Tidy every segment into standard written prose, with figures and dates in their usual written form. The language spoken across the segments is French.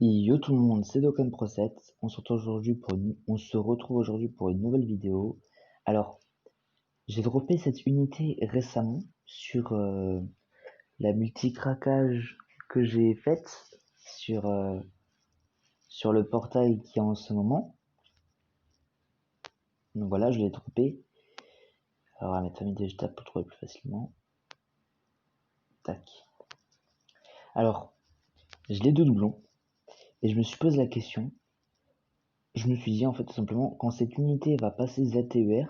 Yo tout le monde, c'est Dokkan Pro 7. On se retrouve aujourd'hui pour une nouvelle vidéo. Alors, j'ai droppé cette unité récemment sur la multi-craquage que j'ai faite sur, sur le portail qui est en ce moment. Donc voilà, je l'ai droppé. Alors, on va mettre famille digitale pour trouver plus facilement. Tac. Alors, je l'ai de doublon et je me suis posé la question. Je me suis dit en fait tout simplement, quand cette unité va passer ZTER,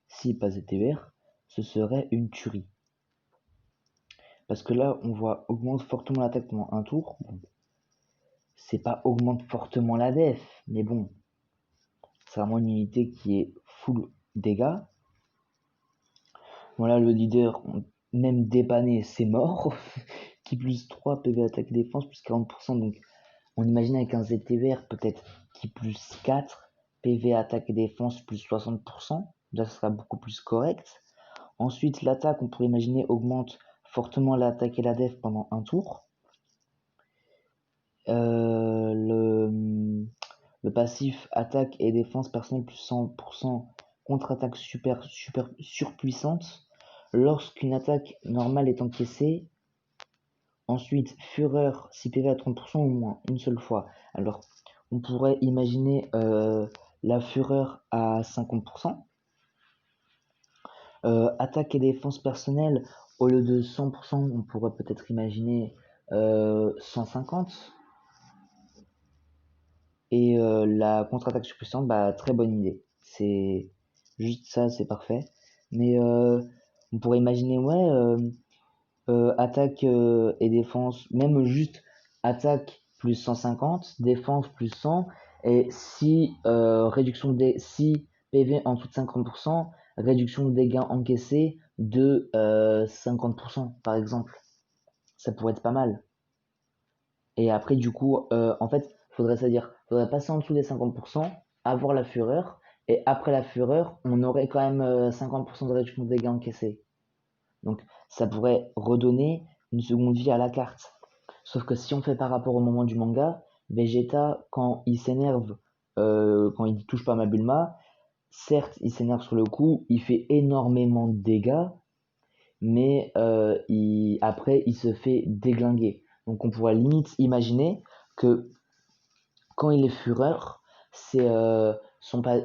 si pas ZTER, ce serait une tuerie. Parce que là, on voit augmente fortement l'attaque pendant un tour. Bon, c'est pas augmente fortement la def, mais bon, c'est vraiment une unité qui est full dégâts. Voilà, le leader, même dépanné, c'est mort. Qui plus 3 PV attaque défense, plus 40%. Donc, on imagine avec un ZTVR peut-être qui plus 4 PV attaque et défense, plus 60%. Là, ce sera beaucoup plus correct. Ensuite, l'attaque, on pourrait imaginer, augmente fortement l'attaque et la def pendant un tour. Le passif attaque et défense personnelle plus 100%, contre-attaque super surpuissante lorsqu'une attaque normale est encaissée. Ensuite, fureur 6 PV à 30% ou moins, une seule fois. Alors, on pourrait imaginer la fureur à 50%. Attaque et défense personnelle, au lieu de 100%, on pourrait peut-être imaginer 150. Et la contre-attaque surpuissante, bah, très bonne idée. C'est juste ça, c'est parfait. Mais on pourrait imaginer, ouais, attaque et défense, même juste attaque plus 150, défense plus 100, et si réduction des si PV en dessous de 50%, réduction de dégâts encaissés de 50% par exemple. Ça pourrait être pas mal. Et après, du coup, en fait, faudrait passer en dessous des 50%, avoir la fureur, et après la fureur, on aurait quand même 50% de réduction de dégâts encaissés. Donc, ça pourrait redonner une seconde vie à la carte. Sauf que si on fait par rapport au moment du manga, Vegeta, quand il s'énerve, quand il touche pas ma Bulma, certes, il s'énerve sur le coup, il fait énormément de dégâts, mais après, il se fait déglinguer. Donc, on pourrait limite imaginer que quand il est fureur, il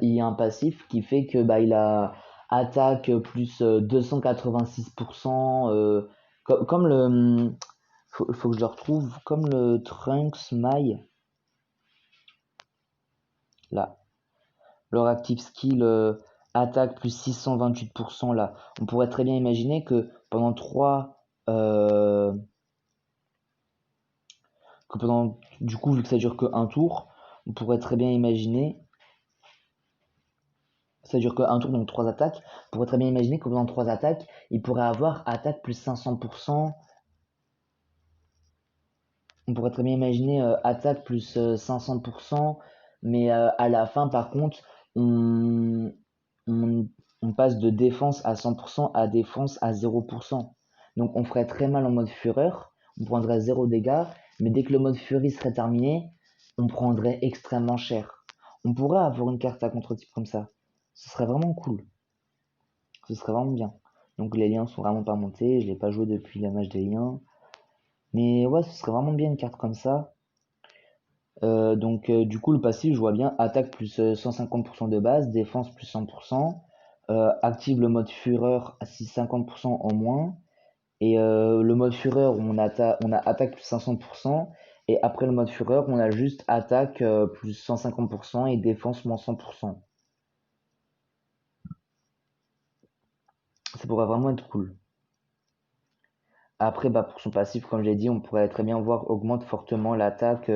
y a un passif qui fait que bah, il a attaque plus 286%, comme le faut que je le retrouve, comme le Trunks Mai là, leur active skill attaque plus 628% là. On pourrait très bien imaginer que pendant 3 du coup vu que ça dure que un tour, on pourrait très bien imaginer ça dure qu'un tour, donc 3 attaques. On pourrait très bien imaginer que pendant 3 attaques, il pourrait avoir attaque plus 500%. On pourrait très bien imaginer attaque plus 500%. Mais à la fin, par contre, on, on, on passe de défense à 100% à défense à 0%. Donc on ferait très mal en mode fureur. On prendrait 0 dégâts. Mais dès que le mode furie serait terminé, on prendrait extrêmement cher. On pourrait avoir une carte à contre-type comme ça. Ce serait vraiment cool. Ce serait vraiment bien. Donc les liens sont vraiment pas montés, je l'ai pas joué depuis la match des liens. Mais ouais, ce serait vraiment bien une carte comme ça. Du coup le passif, je vois bien attaque plus 150% de base, défense plus 100%, active le mode fureur à 50% en moins. Et le mode fureur, on a attaque plus 500%. Et après le mode fureur, on a juste attaque plus 150% et défense moins 100%. Ça pourrait vraiment être cool. Après, bah, pour son passif, comme j'ai dit, on pourrait très bien voir augmente fortement l'attaque,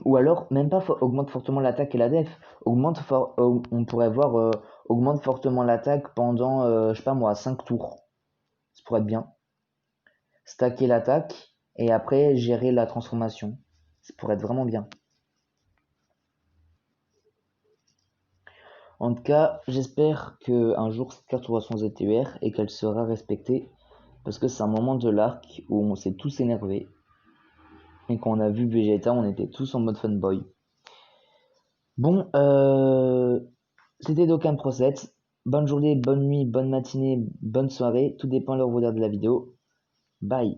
ou alors même pas augmente fortement l'attaque et la def. On pourrait voir augmente fortement l'attaque pendant, je sais pas moi, 5 tours. Ça pourrait être bien. Stacker l'attaque et après gérer la transformation. Ça pourrait être vraiment bien. En tout cas, j'espère que un jour cette carte aura son ZTUR et qu'elle sera respectée parce que c'est un moment de l'arc où on s'est tous énervés. Et quand on a vu Vegeta, on était tous en mode fanboy. Bon, c'était Dokkan Pro 7. Bonne journée, bonne nuit, bonne matinée, bonne soirée. Tout dépend de l'heure où vous regardez la vidéo. Bye.